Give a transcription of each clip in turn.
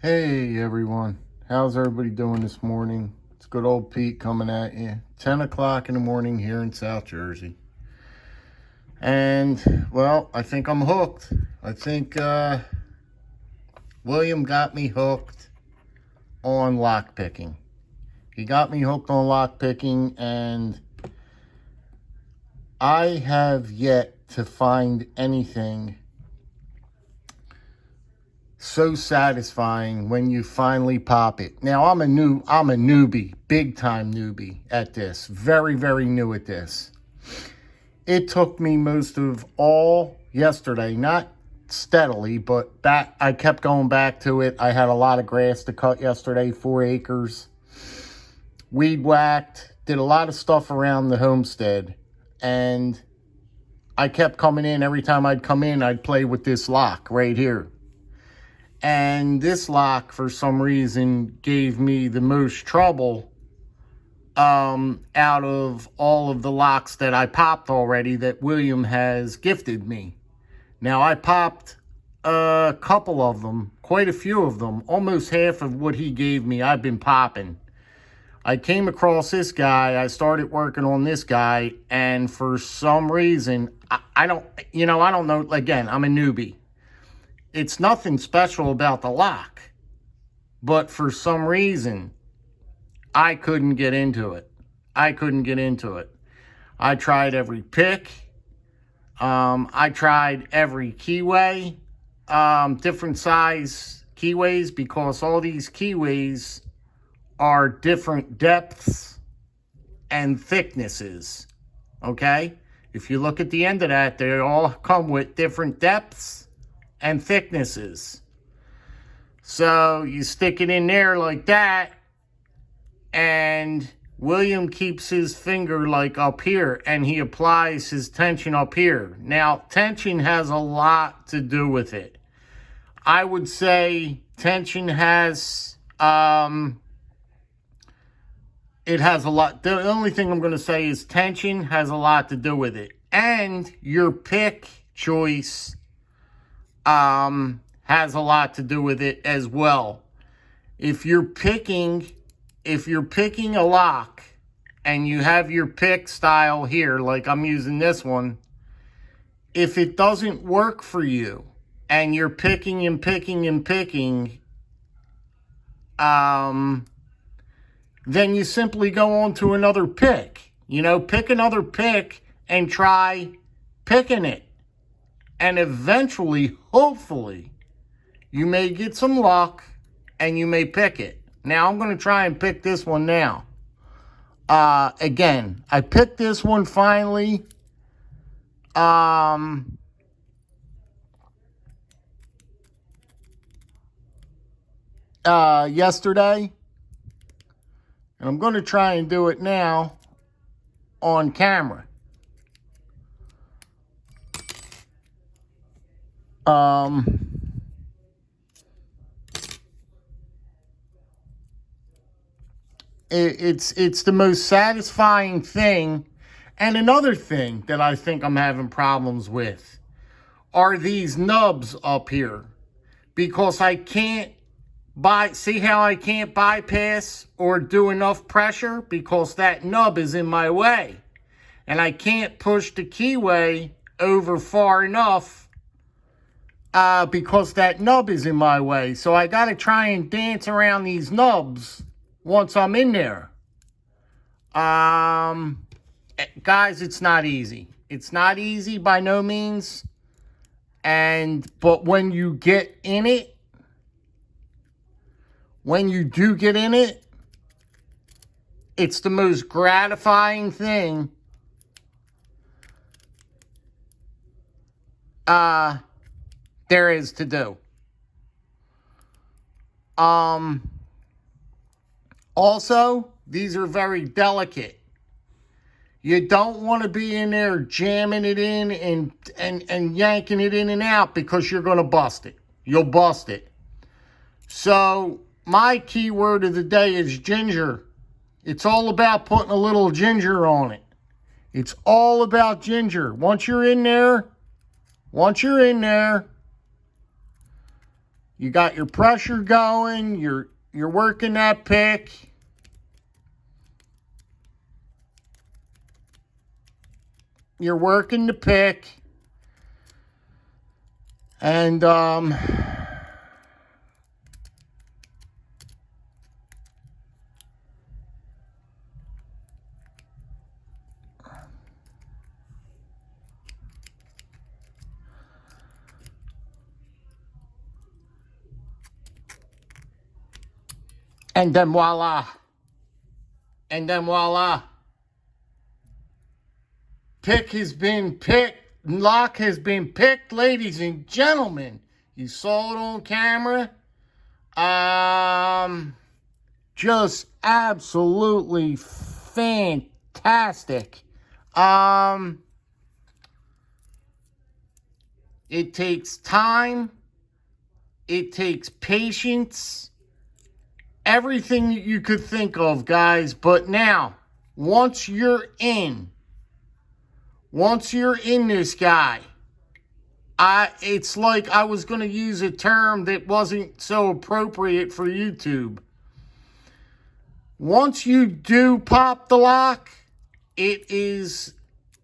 Hey everyone, how's everybody doing this morning? It's good old Pete coming at you. 10 o'clock in the morning here in South Jersey. And, well, I think I'm hooked. I think William got me hooked on lockpicking. He got me hooked on lockpicking, and I have yet to find anything so satisfying when you finally pop it. Now, I'm a newbie, big time newbie at this. Very, very new at this. It took me most of all yesterday, not steadily, but I kept going back to it. I had a lot of grass to cut yesterday, 4 acres. Weed whacked, did a lot of stuff around the homestead, and I kept coming in. Every time I'd come in, I'd play with this lock right here. And this lock, for some reason, gave me the most trouble out of all of the locks that I popped already that William has gifted me. Now, I popped a couple of them, quite a few of them, almost half of what he gave me I've been popping. I came across this guy, I started working on this guy, and for some reason, I don't know, again, I'm a newbie. It's nothing special about the lock, but for some reason, I couldn't get into it. I tried every pick. I tried every keyway, different size keyways, because all these keyways are different depths and thicknesses, okay? If you look at the end of that, they all come with different depths and thicknesses. So you stick it in there like that, and William keeps his finger like up here, and he applies his tension up here. Now, tension has a lot to do with it. I would say tension has, it has a lot. The only thing I'm going to say is tension has a lot to do with it. And your pick choice has a lot to do with it as well. If you're picking a lock and you have your pick style here, like I'm using this one, if it doesn't work for you and you're picking and picking and picking, then you simply go on to another pick. Pick another pick and try picking it. And eventually, hopefully, you may get some luck and you may pick it. Now, I'm going to try and pick this one now. Again, I picked this one finally. Yesterday. And I'm going to try and do it now on camera. It's the most satisfying thing. And another thing that I think I'm having problems with are these nubs up here, because I can't see how I can't bypass or do enough pressure because that nub is in my way, and I can't push the keyway over far enough because that nub is in my way. So I got to try and dance around these nubs once I'm in there. Guys, it's not easy. It's not easy by no means. But when you get in it, when you do get in it, it's the most gratifying thing there is to do. Also, these are very delicate. You don't want to be in there jamming it in and yanking it in and out, because you're going to bust it. You'll bust it. So, my keyword of the day is ginger. It's all about putting a little ginger on it. It's all about ginger. Once you're in there, You got your pressure going. You're working that pick. You're working the pick. And then voila. And then voila. Pick has been picked. Lock has been picked, ladies and gentlemen. You saw it on camera. Just absolutely fantastic. It takes time. It takes patience. Everything that you could think of, guys. But now, once you're in this guy, it's like I was going to use a term that wasn't so appropriate for YouTube. Once you do pop the lock, it is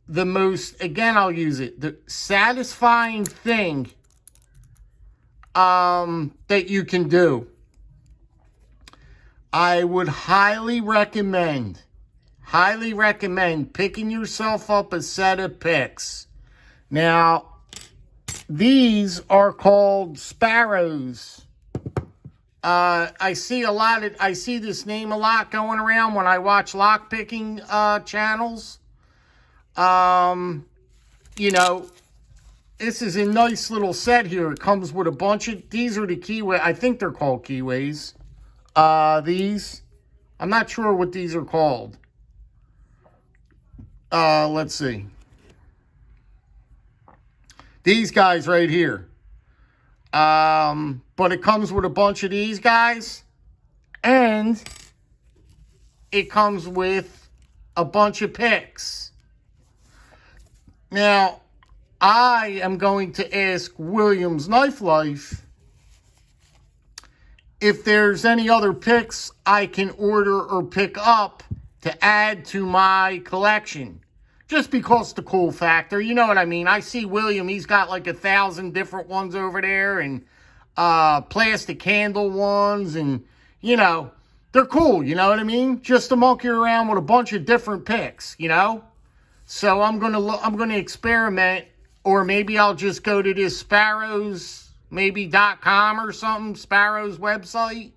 the most, again, I'll use it, the satisfying thing that you can do. I would highly recommend picking yourself up a set of picks. Now, these are called Sparrows. I see this name a lot going around when I watch lock picking channels. You know, this is a nice little set here. It comes with a bunch of, these are the keyway. I think they're called keyways. These, I'm not sure what these are called. Let's see. These guys right here. But it comes with a bunch of these guys. And it comes with a bunch of picks. Now, I am going to ask Williams Knife Life if there's any other picks I can order or pick up to add to my collection. Just because the cool factor, you know what I mean? I see William, he's got like 1,000 different ones over there, and plastic candle ones, and, you know, they're cool, you know what I mean? Just to monkey around with a bunch of different picks, you know? So I'm gonna experiment, or maybe I'll just go to this Sparrows, maybe .com or something, Sparrows website,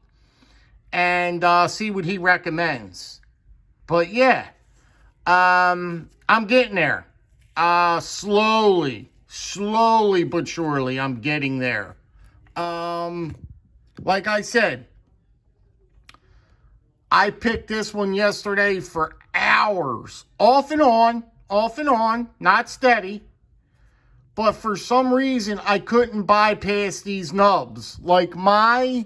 and see what he recommends. But yeah, I'm getting there. Slowly but surely, I'm getting there. Like I said, I picked this one yesterday for hours, off and on, not steady. But for some reason, I couldn't bypass these nubs. Like my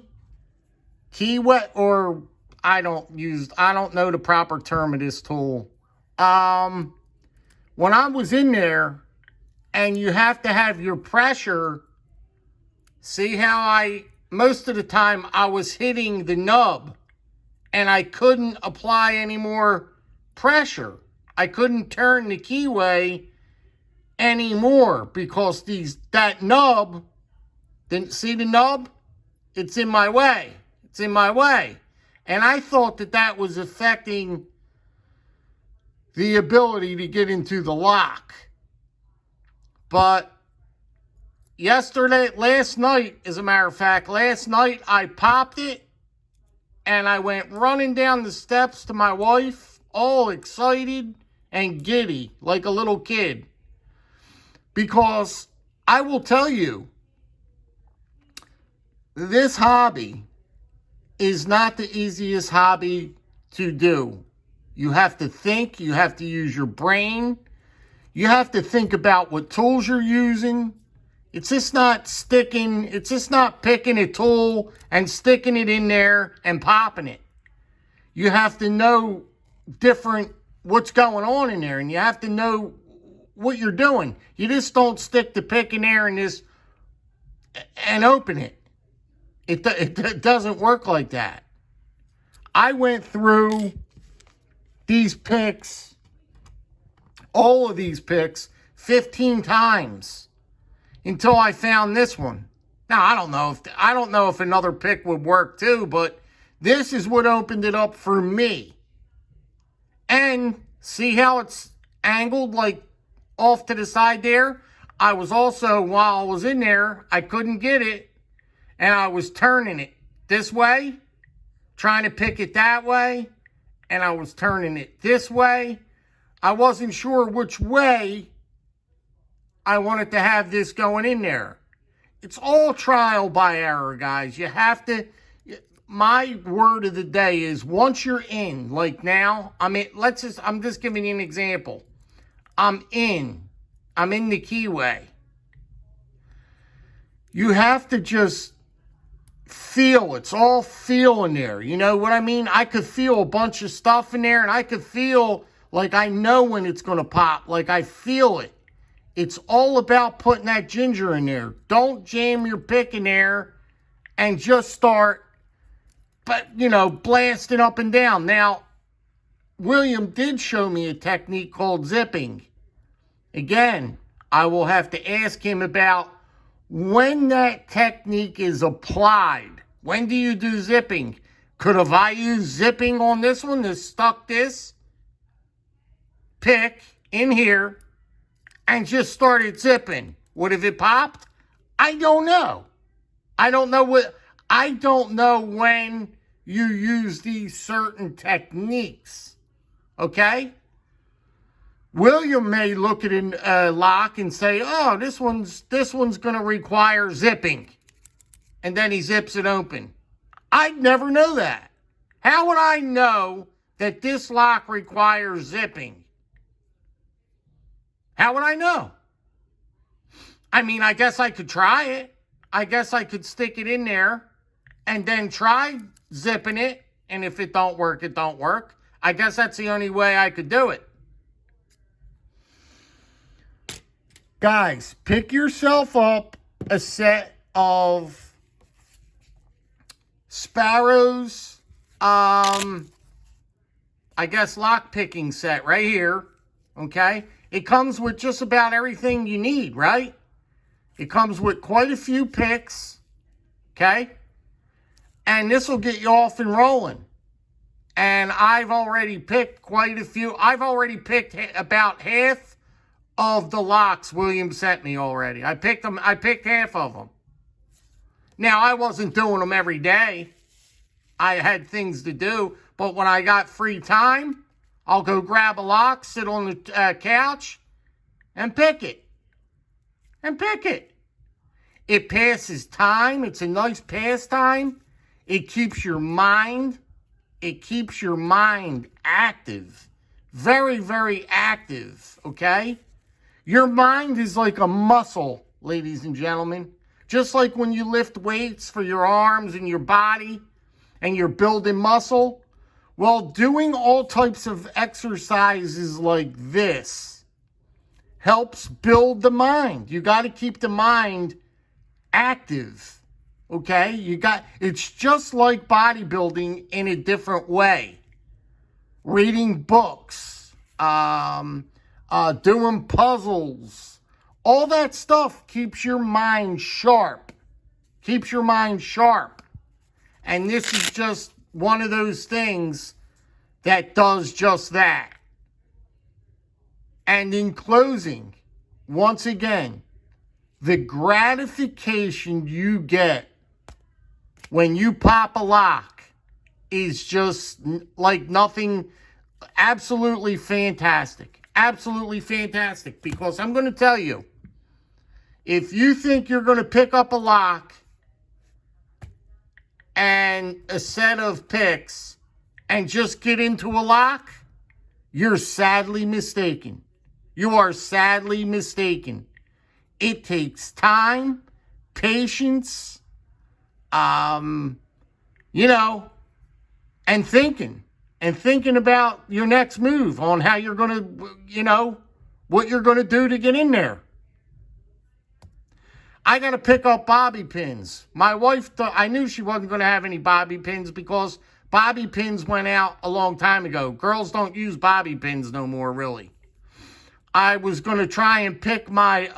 keyway, or I don't know the proper term of this tool. When I was in there, and you have to have your pressure, see how most of the time I was hitting the nub, and I couldn't apply any more pressure. I couldn't turn the keyway anymore because that nub, didn't see the nub? It's in my way. And I thought that was affecting the ability to get into the lock. But last night, as a matter of fact, I popped it and I went running down the steps to my wife, all excited and giddy like a little kid. Because I will tell you, this hobby is not the easiest hobby to do. You have to think, you have to use your brain, you have to think about what tools you're using. It's just not picking a tool and sticking it in there and popping it. You have to know what's going on in there, and you have to know what you're doing. You just don't stick the pick in there and open it. It doesn't work like that. I went through these picks, all of these picks, 15 times until I found this one. Now, I don't know if another pick would work too, but this is what opened it up for me. And see how it's angled like off to the side there? I was also, while I was in there, I couldn't get it, and I was turning it this way, trying to pick it that way, and I was turning it this way. I wasn't sure which way I wanted to have this going in there. It's all trial by error, guys. You have to, my word of the day is once you're in, like now, I'm just giving you an example. I'm in the keyway. You have to just feel. It's all feel in there. You know what I mean? I could feel a bunch of stuff in there, and I could feel like I know when it's going to pop. Like I feel it. It's all about putting that ginger in there. Don't jam your pick in there and just start, blasting up and down. Now, William did show me a technique called zipping. Again, I will have to ask him about when that technique is applied. When do you do zipping? Could have I used zipping on this one to stuck this pick in here and just started zipping? Would have it popped? I don't know. I don't know when you use these certain techniques. Okay? William may look at a lock and say, oh, this one's going to require zipping. And then he zips it open. I'd never know that. How would I know that this lock requires zipping? How would I know? I mean, I guess I could try it. I guess I could stick it in there and then try zipping it. And if it don't work, it don't work. I guess that's the only way I could do it. Guys, pick yourself up a set of Sparrows, I guess lock picking set right here, okay? It comes with just about everything you need, right? It comes with quite a few picks, okay? And this will get you off and rolling. And I've already picked quite a few. I've already picked about half of the locks William sent me already. I picked half of them. Now, I wasn't doing them every day. I had things to do. But when I got free time, I'll go grab a lock, sit on the couch, and pick it. It passes time. It's a nice pastime. It keeps your mind active. Very, very active, okay? Your mind is like a muscle, ladies and gentlemen. Just like when you lift weights for your arms and your body and you're building muscle. Well, doing all types of exercises like this helps build the mind. You got to keep the mind active, okay? It's just like bodybuilding in a different way. Reading books, doing puzzles, all that stuff keeps your mind sharp. And this is just one of those things that does just that. And in closing, once again, the gratification you get when you pop a lock is just like nothing. Absolutely fantastic. Absolutely fantastic. Because I'm going to tell you, if you think you're going to pick up a lock and a set of picks and just get into a lock, you're sadly mistaken. You are sadly mistaken. It takes time, patience, and thinking. And thinking about your next move on how you're going to, what you're going to do to get in there. I got to pick up bobby pins. My wife, I knew she wasn't going to have any bobby pins because bobby pins went out a long time ago. Girls don't use bobby pins no more, really. I was going to try and pick my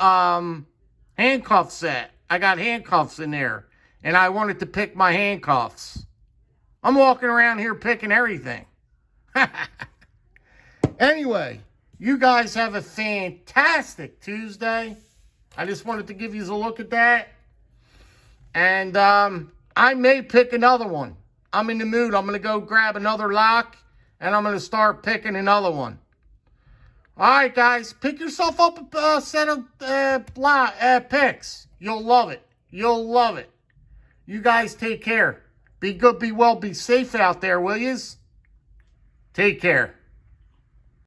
handcuff set. I got handcuffs in there, and I wanted to pick my handcuffs. I'm walking around here picking everything. Anyway, you guys have a fantastic Tuesday. I just wanted to give you a look at that. And I may pick another one. I'm in the mood. I'm going to go grab another lock, and I'm going to start picking another one. All right, guys. Pick yourself up a set of picks. You'll love it. You'll love it. You guys take care. Be good, be well, be safe out there, will yous? Take care.